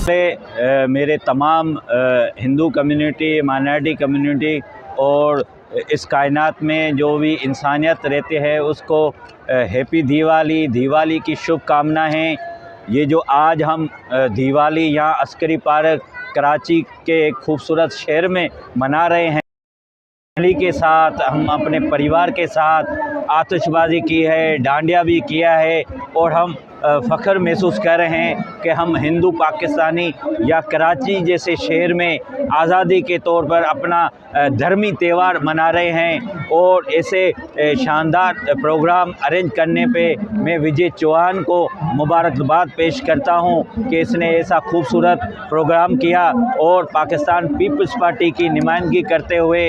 से मेरे तमाम हिंदू कम्युनिटी, माइनॉरिटी कम्युनिटी और इस कायनात में जो भी इंसानियत रहते हैं उसको हैप्पी दिवाली की शुभकामनाएं। ये जो आज हम दिवाली यहाँ अस्करी पार्क कराची के एक खूबसूरत शहर में मना रहे हैं, फैमिली के साथ, हम अपने परिवार के साथ आतिशबाजी की है, डांडिया भी किया है और हम फ़ख्र महसूस कर रहे हैं कि हम हिंदू पाकिस्तानी या कराची जैसे शहर में आज़ादी के तौर पर अपना धर्मी त्यौहार मना रहे हैं। और ऐसे शानदार प्रोग्राम अरेंज करने पे मैं विजय चौहान को मुबारकबाद पेश करता हूं कि इसने ऐसा खूबसूरत प्रोग्राम किया। और पाकिस्तान पीपल्स पार्टी की नुमाइंदगी करते हुए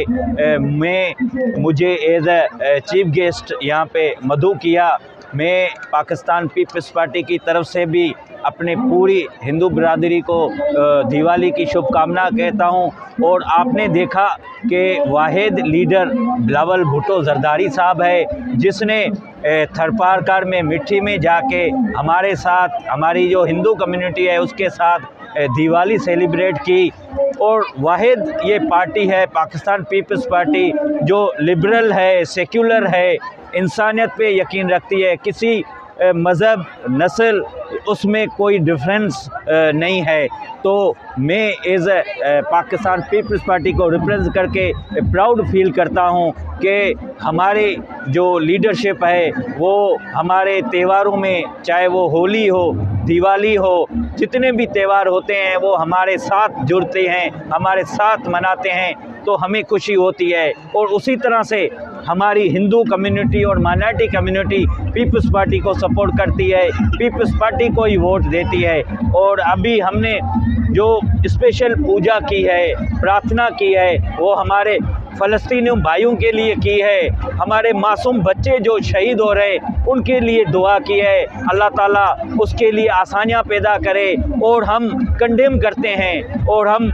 मुझे एज ए चीफ गेस्ट यहाँ पे मदऊ किया। मैं पाकिस्तान पीपल्स पार्टी की तरफ से भी अपने पूरी हिंदू बिरादरी को दिवाली की शुभकामना कहता हूं। और आपने देखा कि वाहिद लीडर बिलावल भुट्टो जरदारी साहब है जिसने थरपारकर में मिट्टी में जाके हमारे साथ, हमारी जो हिंदू कम्युनिटी है उसके साथ दिवाली सेलिब्रेट की। और वाहिद ये पार्टी है पाकिस्तान पीपल्स पार्टी जो लिबरल है, सेक्युलर है, इंसानियत पे यकीन रखती है, किसी मज़हब, नस्ल उसमें कोई डिफरेंस नहीं है। तो मैं एज पाकिस्तान पीपल्स पार्टी को रिप्रेजेंट करके प्राउड फील करता हूं कि हमारे जो लीडरशिप है वो हमारे त्योहारों में, चाहे वो होली हो, दिवाली हो, जितने भी त्यौहार होते हैं वो हमारे साथ जुड़ते हैं, हमारे साथ मनाते हैं, तो हमें खुशी होती है। और उसी तरह से हमारी हिंदू कम्युनिटी और माइनॉरिटी कम्युनिटी पीपल्स पार्टी को सपोर्ट करती है, पीपल्स पार्टी को ही वोट देती है। और अभी हमने जो स्पेशल पूजा की है, प्रार्थना की है, वो हमारे फ़लस्तीनी भाइयों के लिए की है, हमारे मासूम बच्चे जो शहीद हो रहे उनके लिए दुआ की है। अल्लाह ताला उसके लिए आसानियाँ पैदा करे। और हम कंडेम करते हैं और हम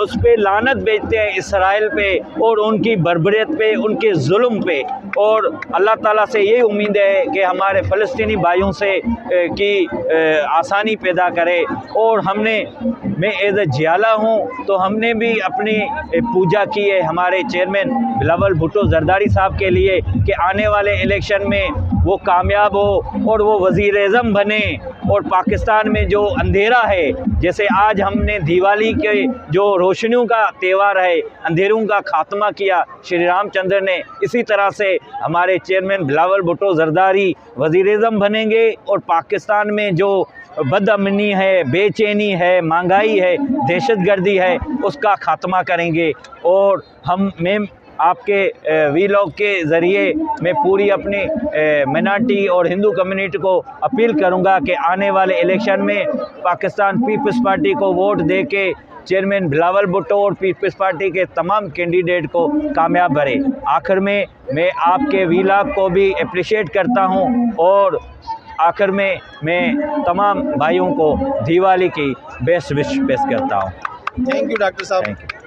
उस पे लानत भेजते हैं इसराइल पे और उनकी बर्बरियत पे, उनके जुल्म पे। और अल्लाह ताला से ये उम्मीद है कि हमारे फ़लस्तीनी भाइयों से की आसानी पैदा करे। और मैं एज ए जियाला हूँ तो हमने भी अपनी पूजा की है हमारे चेयरमैन बिलावल भुट्टो जरदारी साहब के लिए कि आने वाले इलेक्शन में वो कामयाब हो और वो वज़ीर-ए-आज़म बने। और पाकिस्तान में जो अंधेरा है, जैसे आज हमने दिवाली के जो रोशनियों का त्यौहार है, अंधेरों का खात्मा किया श्री रामचंद्र ने, इसी तरह से हमारे चेयरमैन बिलावल भुट्टो जरदारी वज़ीर-ए-आज़म बनेंगे और पाकिस्तान में जो बदअमनी है, बेचैनी है, महंगाई है, दहशतगर्दी है, उसका खात्मा करेंगे। और मैं आपके वीलॉग के ज़रिए मैं पूरी अपनी माइनॉरिटी और हिंदू कम्युनिटी को अपील करूंगा कि आने वाले इलेक्शन में पाकिस्तान पीपल्स पार्टी को वोट दे के चेयरमैन बिलावल भुट्टो और पीपल्स पार्टी के तमाम कैंडिडेट को कामयाब करें। आखिर में मैं आपके वीलॉग को भी अप्रिशिएट करता हूं। और आखिर में मैं तमाम भाइयों को दिवाली की बेस्ट विश पेश करता हूं। थैंक यू डॉक्टर साहब। Thank you.